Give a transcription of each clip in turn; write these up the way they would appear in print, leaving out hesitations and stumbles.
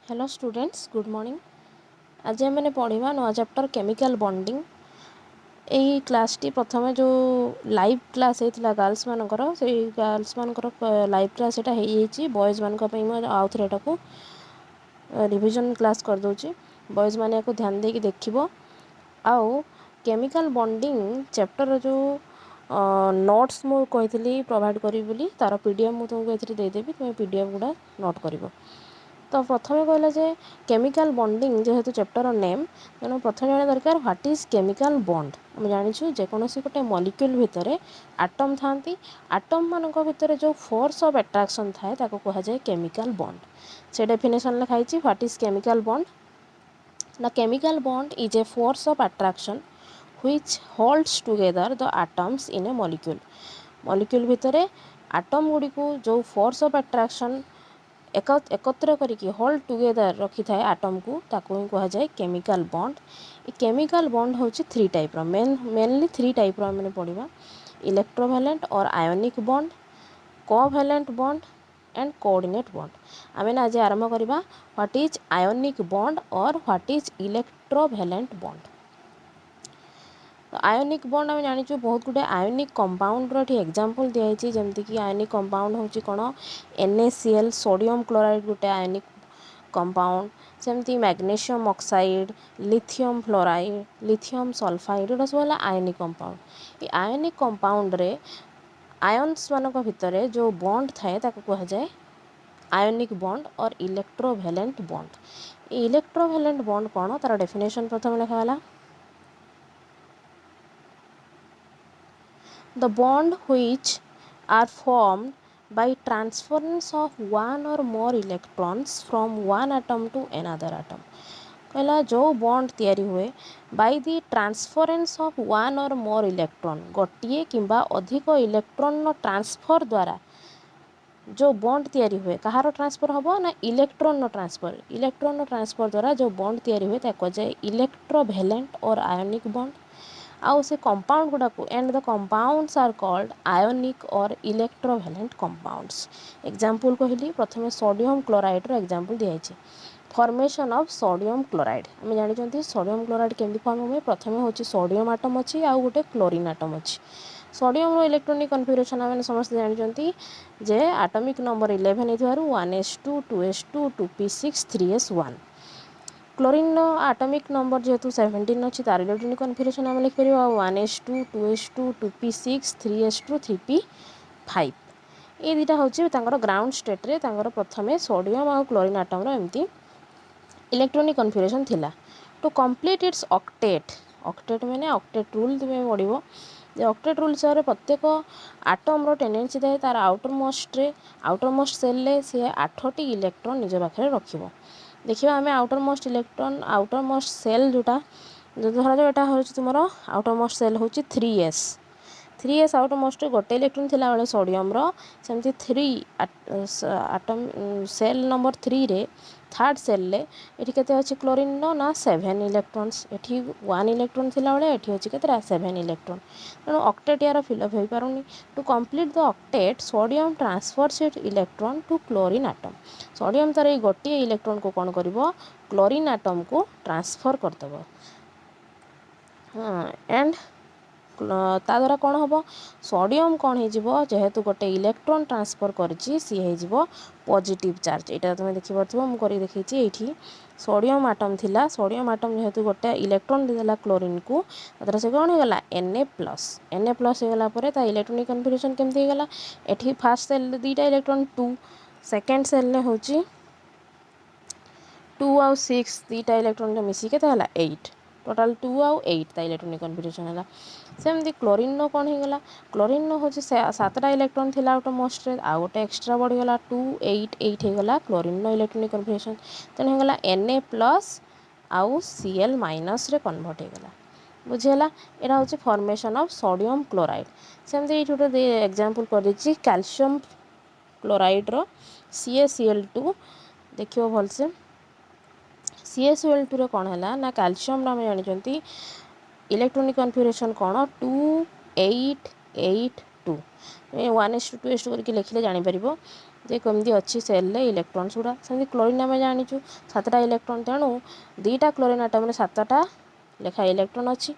Hello students good morning. आज आम पढ़ा नुआ चैप्टर केमिकल बॉन्डिंग। यही क्लास टी प्रथम जो लाइव क्लास होता गर्ल्स मानकर से गर्ल्स मानकर लाइव क्लास यहाँ हो बॉयज़ मान आउ थे को रिविजन क्लास कर दूची। बॉयज़ मैंने ध्यान देकी देखिबो। आउ केमिकल बॉन्डिंग चैप्टर जो नोट्स मु कही प्रोवाइड करी बोली तार पीडीएफ मुझे तुमको देदेवी तुम पीडीएफ गुड़ा नोट कर। तो प्रथम कहला जे केमिकल बॉन्डिंग जेहेतु चैप्टर नेम तेणु प्रथम जाना दरकार व्हाट इज केमिकल बॉन्ड। आम जाचु जेकोसी गोटे मॉलिक्यूल भितर आटम था आटम मान भितर जो फोर्स ऑफ अट्रैक्शन थाए ताको कहा जाए केमिकल बॉन्ड। से डेफिनेशन लिखाई व्हाट इज केमिकल बॉन्ड ना chemical bond is a force of attraction which holds together the atoms in A molecule. Molecule भितर आटम गुड़ी को जो फोर्स ऑफ अट्रैक्शन एकत्र करके होल्ड टुगेदर रखी थाए आटम को ताको ही कहा जाए केमिकल बॉन्ड। ये केमिकल बॉन्ड होची three type mainly three type मैंने पढ़ा इलेक्ट्रोवैलेंट और ionic bond covalent bond and coordinate bond. आम आज आरंभ करवा व्हाट इज आयोनिक बॉन्ड और व्हाट इज इलेक्ट्रोवैलेंट बॉन्ड। तो आयोनिक बॉन्ड आम जाचु बहुत गुटे आयोनिक कंपाउंड ये एग्जांपल दिखाई जमीक आयोनिक कंपाउंड हूँ कौन NaCl सोडियम क्लोराइड गोटे आयोनिक कंपाउंड सेमती magnesium oxide lithium fluoride lithium sulphide एटा सब है आयोनिक कंपाउंड। ये आयोनिक कंपाउंड रे आयन्स मान भितर जो बॉन्ड थाए ताको कहा जाए आयोनिक बॉन्ड और इलेक्ट्रोवैलेंट बॉन्ड। इलेक्ट्रोवैलेंट बॉन्ड कौन तार डेफिनेशन प्रथम लिखा the bond which are formed by transference of one or more electrons from one atom to another atom। कहला जो बॉन्ड तैयारी हुए by the transference of one और मोर इलेक्ट्रॉन गोटे किंबा अधिक इलेक्ट्रॉन ट्रांसफर द्वारा जो बॉन्ड तैयारी हुए कहार ट्रांसफर हम ना इलेक्ट्रॉन ट्रांसफर द्वारा जो बॉन्ड तैयारी हुए ताको जाए इलेक्ट्रोवैलेंट और आयोनिक बॉन्ड। आउ से कंपाउंड गुड़ा को and the compounds are called ionic और इलेक्ट्रोवैलेंट कंपाउंड्स। एग्जांपल कहली प्रथम सोडियम क्लोराइड रो एग्जांपल दिया है फॉर्मेशन ऑफ सोडियम क्लोराइड। आम जानते सोडियम क्लोराइड केमती फॉर्म हुए प्रथम हूँ सोडियम आटम अच्छी आउ गोटे क्लोरीन आटम अच्छी। सोडियम रो इलेक्ट्रॉनिक कन्फिगरेशन आम समस्त जानते जे एटॉमिक नंबर 11 हो 1s2 2s2 2p6 3s1। Chlorine atomic number जेहेतु 17 अच्छी तार इलेक्ट्रॉनिक कन्फिगरेशन आम लिखिपर 1s2 2s2 2p6 3s2 3p5। ये दुटा हूँ ग्राउंड स्टेट रे प्रथम सोडियम और क्लोरीन आटम एमती इलेक्ट्रॉनिक कन्फिगरेशन थिला। To complete its octet octet मैंने ऑक्टेट रूल तुम्हें पढ़ो ऑक्टेट रूल हिसाब से प्रत्येक आटम टेंडेंसी थाए तार आउटर मोस्ट सेल रे सी 8टी इलेक्ट्रॉन निज पाखे रखिबो। देखिए आम outermost electron outermost shell जोटा धर जो यहाँ हूँ तुम आउटर मोस्ट सेल हूँ 3s आउटर मोस्ट गोटे इलेक्ट्रॉन थिला बेले सोडियम सेमती 3 आटम सेल नंबर 3 रे थर्ड सेल रे ये केते अच्छी क्लोरीन ना 7 इलेक्ट्रॉन्स ये 1 इलेक्ट्रॉन थिला बेले ये अच्छी के 7 इलेक्ट्रॉन तेणु ऑक्टेट यार फिलअप हो पारुनी। To complete the octet sodium transfers it electron to chlorine atom. Sodium तार ये गोटे इलेक्ट्रॉन को कौन कर क्लोरीन आटम को ट्रांसफर करदेव एंड ता द्वारा कौन हम सोडियम कौन हो जेहेतु गोटे इलेक्ट्रॉन ट्रांसफर करी पॉजिटिव चार्ज। यहाँ तुम देखिपे मुझे देखी ये सोडियम आटम थिला सोडियम आटम जेहेतु गोटे इलेक्ट्रॉन देला क्लोरीन को तरह से कौन होगा Na+ होगा पर इलेक्ट्रॉनिक कन्फिगरेशन केमती होगा ये फास्ट सेल दुईटा इलेक्ट्रॉन 2 सेकेंड सेल हूँ 2 आउ 6 दुईटा इलेक्ट्रॉन मिसिक 8 टोटाल 2 आउ 8 इलेक्ट्रॉनिक कन्फिगरेशन है। सेमती क्लोरीन कौन होगा क्लोरीन हूँ 7टा इलेक्ट्रॉन थी आउट मोस्ट आउ गोटे एक्सट्रा बढ़ीगला 2 8 8 होगा क्लोरीन इलेक्ट्रॉनिक कन्फिगरेशन तेणु होगा Na+ आउ Cl- रे कन्वर्ट होगा बुझीगला। यहाँ हूँ फॉर्मेशन ऑफ सोडियम क्लोराइड। सेमती गोटे एग्जांपल कर देछि कैल्शियम क्लोराइड रो CaCl2 देखियो भलसे CaCl2 रे कौन है ना कैल्शियम आम जानते इलेक्ट्रॉनिक कन्फिगरेशन कौन 2 8 8 2 1s2 2s2 करके लिखिले जापर जे कमी अच्छी सेल इलेक्ट्रॉन्स गुड़ा सेमती क्लोरीन आम जाचु 7टा इलेक्ट्रॉन तेणु 2टा क्लोरीन आटम 7टा लेखा इलेक्ट्रॉन अच्छी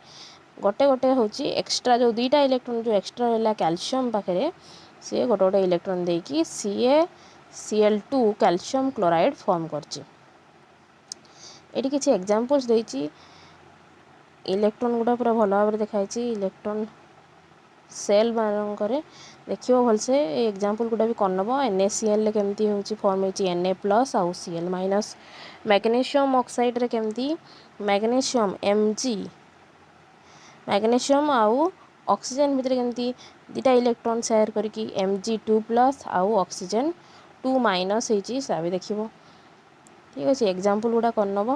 गोटे गोटे हूँ एक्सट्रा जो 2टा इलेक्ट्रॉन जो एक्सट्रा रहा कैल्शियम पाखे सी गोटे गोटे इलेक्ट्रॉन देकी CaCl2 कैल्शियम क्लोराइड फॉर्म करछि। एटी किसी एग्जांपल्स देछि इलेक्ट्रॉन गुड़ा पूरा भल भाव देखाई इलेक्ट्रॉन सेल मानक देखिए भलसे एग्जांपल गुड़ा भी करनब NaCl केमती होची फॉर्म होची Na+ आउ Cl-। मैग्नीशियम ऑक्साइड रे केमती मैग्नीशियम Mg मैग्नीशियम आउ ऑक्सीजन भितर केमती 2टा इलेक्ट्रॉन शेयर करके Mg2+ आउ ऑक्सीजन 2- होची सा भी देखिबो। ठीक अच्छे एग्जांपल गुड़ा करनब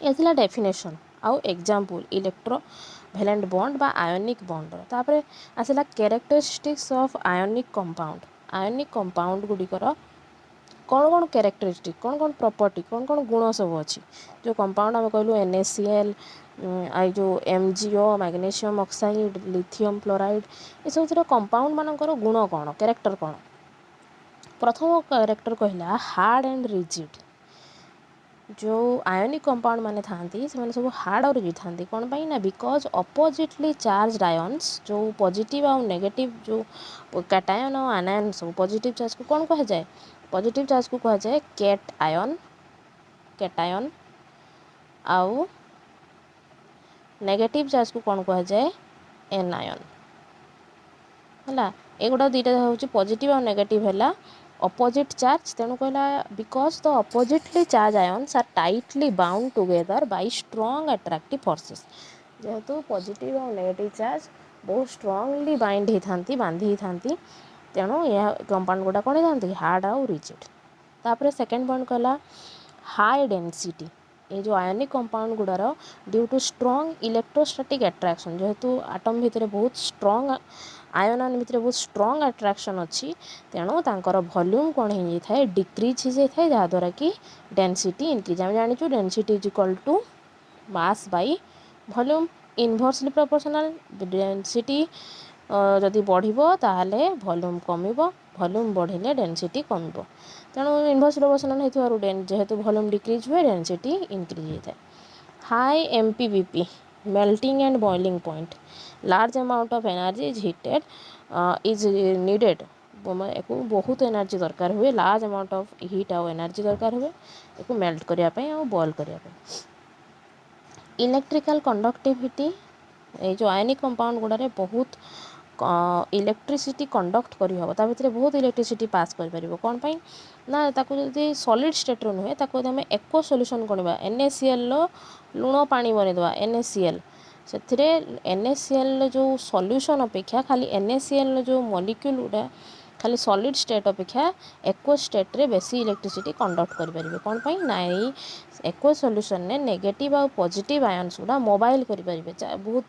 ये डेफिनेशन आउ एग्जांपल इलेक्ट्रोवैलेंट बॉन्ड बा आयोनिक बॉन्ड तापर आसला कैरेक्टरिस्टिक्स ऑफ आयोनिक कंपाउंड गुड़िकर कौन कौन कैरेक्टरिस्टिक कौन कौन प्रॉपर्टी कौन कौन गुण सब अच्छी जो कंपाउंड आम कहलु NaCl आई जो MgO magnesium oxide lithium chloride ये सब कंपाउंड मानकर गुण कौन कैरेक्टर कौन। प्रथम कैरेक्टर कहला हार्ड एंड रिजिड जो आयोनिक कंपाउंड माने थांती से सब हार्ड और रिजिड थांती कौन पाई ना बिकॉज अपोजिटली चार्ज आयन्स जो पॉजिटिव और नेगेटिव जो कैटायन और आनायन सब पॉजिटिव चार्ज को कौन कहा जाए पॉजिटिव चार्ज को कहा जाए कैटायन आउ नेगेटिव चार्ज को कौन कहा जाए एनायन है एगुड़ा 2टा हूँ पॉजिटिव और नेगेटिव है अपोजिट चार्ज तेणु कहला because the oppositely charge ions are tightly bound together by strong attractive forces जेहेतु पॉजिटिव और नेगेटिव चार्ज बहुत स्ट्रॉन्गली बाइंड होती बांधी होती तेणु यह कंपाउंड गुड़ा कौन होती हार्ड आउ रिजिड। तापर सेकेंड पॉइंट कहला हाई डेंसिटी ये जो आयोनिक कंपाउंड गुड़ार due to strong electrostatic attraction जेहेतु आटम भितर बहुत स्ट्रॉन्ग आयन भितर बहुत स्ट्रॉन्ग अट्रैक्शन अच्छी तेणु तांकर वॉल्यूम कौन हो जाए डिक्रीज हो जाए जहाँद्वारा कि डेंसिटी इनक्रीज आम जाचु density is equal to mass by volume inversely proportional density जदि बढ़िबो ताहले वॉल्यूम कमिबो वॉल्यूम बढ़िले डेंसिटी कमिबो तेणु इनवर्स प्रोपोर्शनल होइथिबारु जेहेतु वॉल्यूम डिक्रीज हुए डेंसिटी इंक्रीज होता है। High MPBP melting and boiling point large amount of energy is heated is needed को बहुत एनर्जी दरकार हुए लार्ज अमाउंट ऑफ हीट आउ एनर्जी दरकार हुए एक मेल्ट करने और बॉयल करने। इलेक्ट्रिकल कंडक्टिविटी ये जो आयनिक कंपाउंड गुड़ारे बहुत इलेक्ट्रिसिटी कंडक्ट करहब ता भीतर बहुत इलेक्ट्रिसिटी पास कर कौन पाई ना ताको जदि सॉलिड स्टेट रो नुहे ताको आम एक्वा सॉल्यूशन करवा NaCl लुण पानी बनईदे NaCl से NaCl जो सॉल्यूशन अपेक्षा खाली NaCl जो मॉलिक्यूल गुड़ा खाली सॉलिड स्टेट अपेक्षा एक्वा स्टेट रे बेसी इलेक्ट्रिसिटी कंडक्ट करें कौन पाई ना एक्वा सॉल्यूशन ने नेगेटिव और पॉजिटिव आयन्स गुड़ा मोबाइल करें बहुत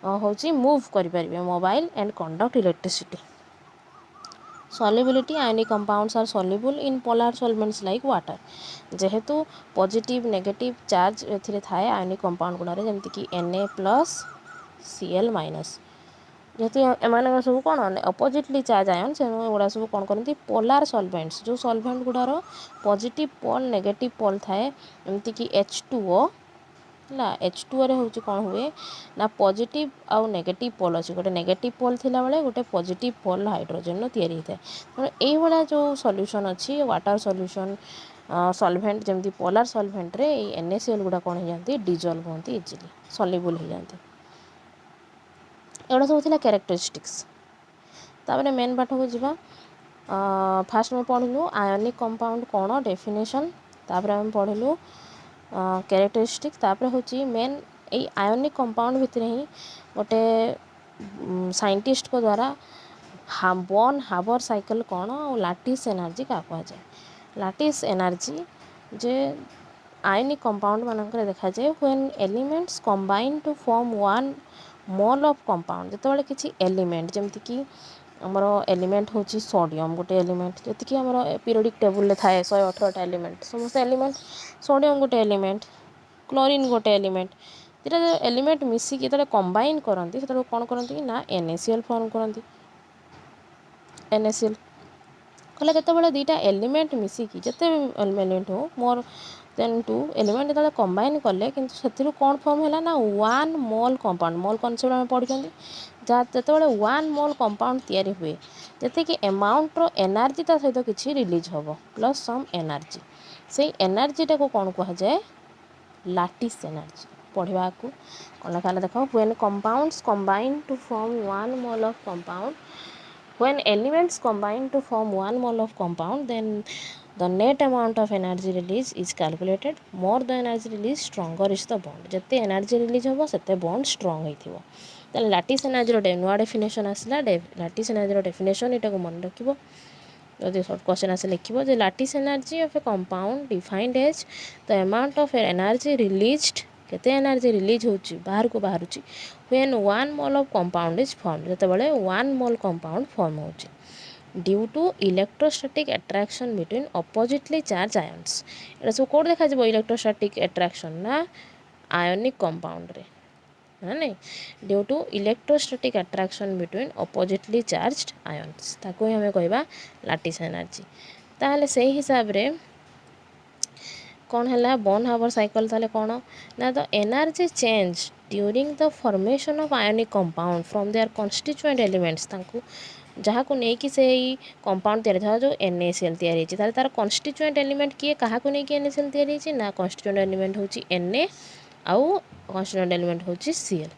हूँ मूव करें mobile and conduct electricity. Solubility ionic compounds are soluble in polar solvents like water जेहेतु पॉजिटिव नेगेटिव चार्ज ए थाए आयनिक कंपाउंड गुड़ा जमीक कि Na+ Cl- जेहेतु एम सब कौन अपोजिटली चार्ज आयन से गुड़ा सब कौन करती पोलार सॉल्वेंट्स जो सॉल्वेंट गुड़ार पॉजिटिव पोल नेगेटिव पोल थाए एमती कि H2O है H2O रे हूँ कौन हुए ना पॉजिटिव आउ नेगेटिव पोल अच्छी गोटे नेगेटिव पोल थिला बेले गोटे पॉजिटिव पोल हाइड्रोजन तैयारी होता है तेणु यही जो सॉल्यूशन अच्छी वाटर सॉल्यूशन सॉल्वेंट जमी पोलार सॉल्वेंट रे NaCl गुड़ा कौन हो जाती डिजोल्व होती इजिली सॉल्युबल हो जाती एगुड़ा सब कैरेक्टरिस्टिक्स। तापर मेन पाठ को जीवा फास्ट में पढ़लु आयोनिक कंपाउंड कौन डेफिनेशन तापर आम पढ़लु कैरेक्टरिस्टिक्स तापर हूँ मेन यही आयोनिक कंपाउंड भितर ही गोटे साइंटिस्ट को द्वारा बॉर्न हाबर साइकिल कौन और लाटिस एनर्जी क्या कहुए लाटिस एनर्जी जे आयोनिक कंपाउंड मानक देखा जाए when elements combine to form one mole of compound जिते किसी एलिमेंट जमती कि आमर एलिमेंट हूँ सोडियम गोटे एलिमेंट जी आम पीरियोडिक टेबुल थाए 118टा एलिमेंट समस्त एलिमेंट सोडियम गोटे एलिमेंट क्लोरीन गोटे एलिमेंट दुटा एलिमेंट मिसिकी जो कंबाइन करती से कौन करती ना NaCl फॉर्म करती NaCl कहला जिते दुईटा एलिमेंट मिसिकी जिते एलिमेंट हो मोर देन 2 एलिमेंट जो कंबाइन कले कि से कौन फॉर्म है ना 1 मोल कंपाउंड मोल कनसेप्ट आम पढ़ी जहाँ जो 1 मोल कंपाउंड तैयारी हुए जी एमाउंटर एनर्जी ता सहित किसी रिलीज हम प्लस सम एनर्जी से एनर्जी टाक कौन कहुए लाटिस एनर्जी पढ़ा को कौन लिखा देख when compounds combine to form 1 mole of compound when elements combine to form 1 mole of compound then the net amount of energy release is calculated more the energy release stronger is the bond जते energy release होबो सेते bond strong होइथिबो ताले lattice energy रो नुआ definition आसला lattice energy रो definition एटा को मन रखिबो जदि short question आसे लिखिबो जे lattice energy of a compound defined as the amount of energy released केते एनर्जी रिलीज होची बाहर को बाहरुची when 1 mole of compound is form जते बळे 1 मोल कंपाउंड फॉर्म होची due to electrostatic attraction between oppositely charge ions एटा सब कोड देखा जबो इलेक्ट्रोस्टैटिक अट्रैक्शन ना आयोनिक कंपाउंड रे है नहीं due to electrostatic attraction between oppositely charged ions ताको हमें कहबा लैटिस एनर्जी ताहले से हिसाब रे कौन है बॉर्न हावर साइकिल ताले कौन ना the energy change during the formation of ionic compound from their constituent elements तांको जहाँ को लेकिन से कंपाउंड तैयारी जो NaCl तैयारी तार कॉन्स्टिट्यूएंट एलिमेंट किए क्या NaCl तैयारी ना कॉन्स्टिट्यूएंट एलिमेंट हूँ Na आउ कॉन्स्टिट्यूएंट एलिमेंट हूँ Cl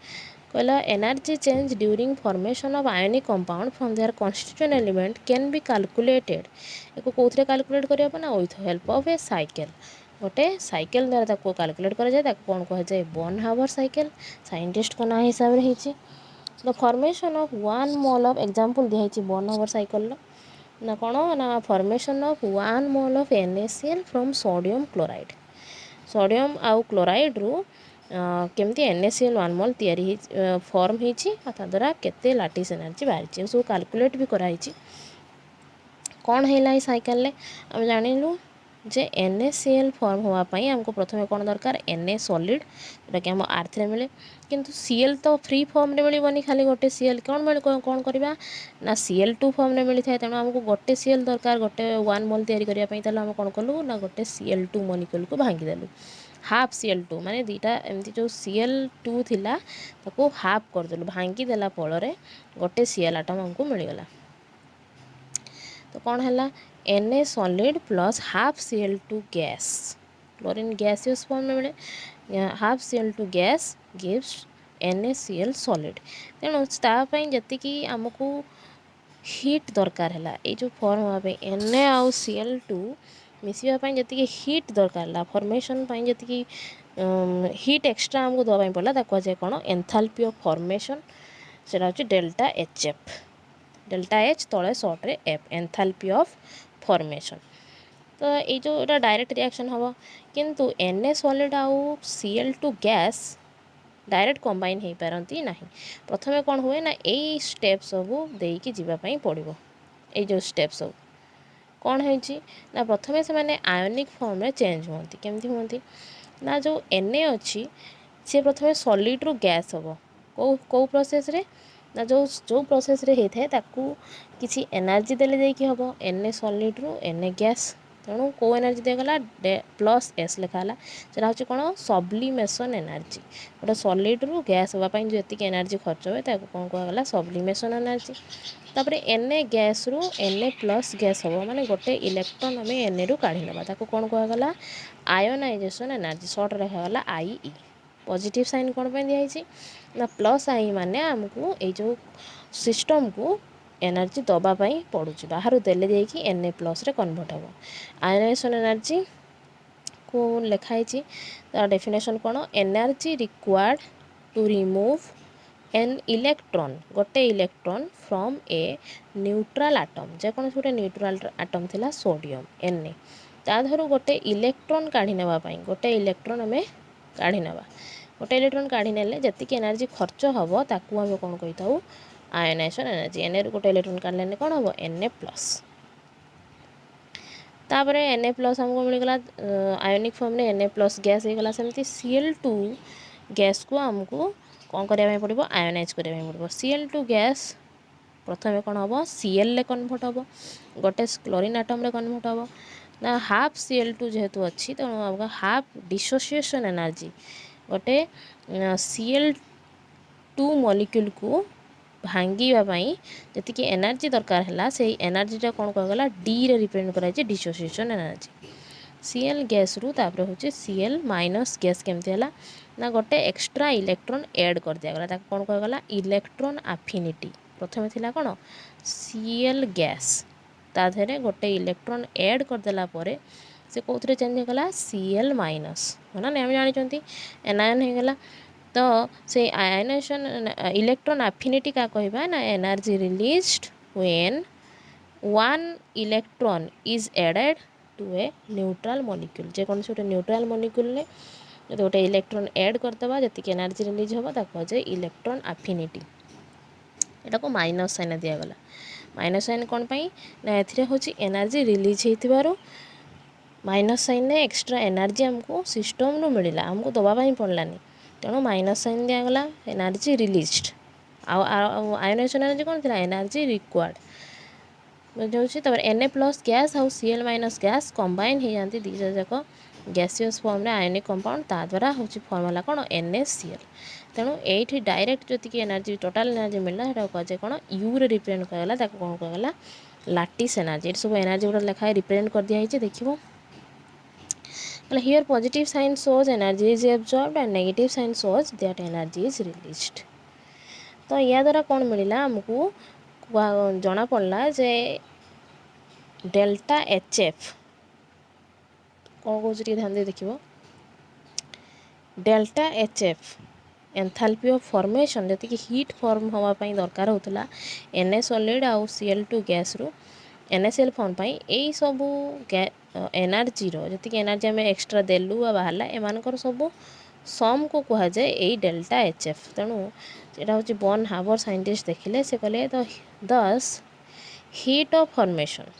कहला energy change during formation of ionic compound from their constituent element can be calculated एको कौन कैलकुलेट करना ना with help of a cycle गोटे साइकिल द्वारा कैलकुलेट कराए कौन कहुए बॉर्न हावर साइकिल साइंटिस्ट को ना हिसाब से the formation of 1 mole of example दिखाई बॉर्न हावर साइकिल ना कौन ना formation of 1 mole of NaCl from sodium chloride sodium आउ क्लोराइड रु केमती NaCl 1 मोल तैयारी फॉर्म होती द्वारा केते लैटिस एनर्जी बाहरी सब कैलकुलेट भी कराई कौन है साइकिल आम जानिलु जे NaCl फॉर्म होवाई आमको प्रथम कौन दरकार Na सॉलिड जोटा कि आम R3 मिले किंतु Cl तो फ्री फॉर्म रे मिलबनी खाली गोटे Cl कौन करवा ना Cl2 फॉर्म रे मिली था तेणु आमको गोटे Cl दरकार गोटे 1 मोल तैयारी करने ताले आम कौन कलु ना गोटे Cl2 मॉलिक्यूल को भांगीदेलु हाफ Cl2 माने दीटा एमती जो Cl2 थिला ताको हाफ करदेलु भांगीदेला फल गोटे Cl आटम आमको मिलगला तो कौन है Na solid plus half Cl2 gas chlorine gaseous form में मिले half Cl2 gas gives NaCl solid तेणु तापाई जी आमको हीट दरकार है ये जो फॉर्म होगापी Na आउ Cl2 मिसापी जी हीट दरकार है फॉर्मेशन जी हीट एक्सट्रा आमको दवाई पड़ा कहुए कौन एंथैल्पी ऑफ फॉर्मेशन से डेल्टा HF डेल्टा H तले सर्ट रे F एंथैल्पी ऑफ फॉर्मेशन तो ये जो एटा डायरेक्ट रिएक्शन हम किंतु Na सॉलिड आउ Cl2 गैस डायरेक्ट कंबाइन हो पारती ना प्रथम कौन हुए ना यही स्टेप सब देकी जीवाई पड़ो ये जो स्टेप सब कौन है प्रथम से मैंने आयोनिक फॉर्म रे चेंज होती केमती होती ना जो Na अच्छी सी प्रथम सॉलिड रु गैस हम कौ प्रोसेस रे ना जो प्रोसेस रे होता है ताकू किसी एनर्जी देले जाइए हम Na सॉलिड रु Na गैस तेणु कौ एनर्जी दिगला प्लस S लिखाला से हूँ कौन सब्लिमेशन एनर्जी गोटे सॉलिड रु गैस होगापी जो ये एनर्जी खर्च हुए कौन कहला सब्लिमेशन एनर्जी तापर Na गैस रु Na प्लस गैस हम माने गोटे इलेक्ट्रॉन आम Na रु काढ़ी ना कौन कहला आयोनाइजेशन एनर्जी सर्ट रखागला IE पॉजिटिव साइन कौन पे दिखाई ना प्लस आई माने आमको ये जो सिस्टम को एनर्जी दवापाई पड़ू बाहर देले जाकि Na प्लस रे कन्वर्ट हम आयोनाइजेशन एनर्जी को लिखाई तार डेफिनेशन कौन energy required to remove an electron गोटे electron from a neutral atom जेको गोटे न्यूट्रल आटम थिला सोडियम Na ताधर गोटे इलेक्ट्रॉन काढ़ी नापी गोटे इलेक्ट्रॉन आम काढ़ी ना गोटे इलेक्ट्रॉन काढ़ी नेले जी एनर्जी खर्च हम ताकू आम कौन कही था आयोनाइजेशन एनर्जी Na रु गोटे इलेक्ट्रॉन काढ़ले कौन हम Na प्लस तापर Na प्लस आमको मिलगला आयोनिक फॉर्म रे Na प्लस गैस होगला सेमती Cl2 गैस को आमको कौन करने पड़ो आयोनाइज करने पड़ो Cl2 गैस प्रथम कौन हम Cl ले कन्वर्ट हम गोटे क्लोरीन आटम रे कन्वर्ट हम ना हाफ Cl2 जेहेतु अच्छी तो हाफ डिसोसिएशन एनर्जी गोटे Cl2 मॉलिक्यूल को भांगाई जी एनर्जी दरकार है से एनर्जीटा कौन कहगला डी रे रिप्रेजेंट कराई डिसोसिएशन एनर्जी Cl गैस रु तापर हूँ Cl माइनस गैस केमती है ना गोटे एक्स्ट्रा इलेक्ट्रॉन ऐड कर दिगला कौन कहगला इलेक्ट्रॉन एफिनिटी प्रथम थी कौन Cl गैस ताधे गोटे इलेक्ट्रॉन ऐड करदेला से कौन चेंज होगा Cl माइनस है ना आम जानते एनायन होगला तो से आयनेशन इलेक्ट्रॉन एफिनिटी क्या कहबा ना energy released when one electron is added to a neutral molecule जेकोन से न्यूट्रल मॉलिक्यूल ने जो गोटे इलेक्ट्रॉन ऐड करदेबा जी एनर्जी रिलीज हम कहुए इलेक्ट्रॉन एफिनिटी यहाँ को माइनस साइन दिगला माइनस साइन कौन पाई ना हूँ एनर्जी रिलीज हो माइनस साइन ने एक्स्ट्रा एनर्जी आमको सिस्टम रू मिलला आमको दवाई पड़लानी तेणु माइनस साइन दिगला एनर्जी रिलीज्ड आयोनाइजेशन एनर्जी कौन थी एनर्जी रिक्वायर्ड बुझे तब Na प्लस गैस आउ Cl माइनस गैस कंबाइन हो जाती दीटा जाक गैसियस फॉर्म रे आयोनिक कंपाउंड ता द्वारा हूँ फॉर्मूला कौन NaCl तेणु ये डायरेक्ट जी एनर्जी टोटाल एनर्जी मिलला है कहे कौन यू रे रिप्रेजेंट कराला कौन कहला लाटिस एनर्जी ये सब एनर्जी गुड़ा लिखाए रिप्रेजेंट कर दिखाई देखो here positive sign shows energy is absorbed and negative sign shows that energy is released तो या द्वारा कौन मिलला हमको जना पड़ला जे डेल्टा HF कौन कौन ध्यान दे देखिए delta HF enthalpy of formation जति हीट फॉर्म होवाई दरकार होता Na सॉलिड आउ Cl2 गैस रु NaCl फॉर्म पाई यही सब एनर्जी जी एनर्जी आम एक्सट्रा देलु बाहर एमानकर सब सम को कह जाए यही डेल्टा HF तेणु यहाँ हूँ बर्न हावर साइंटिस्ट देखिले से कहले दस हीट ऑफ फॉर्मेशन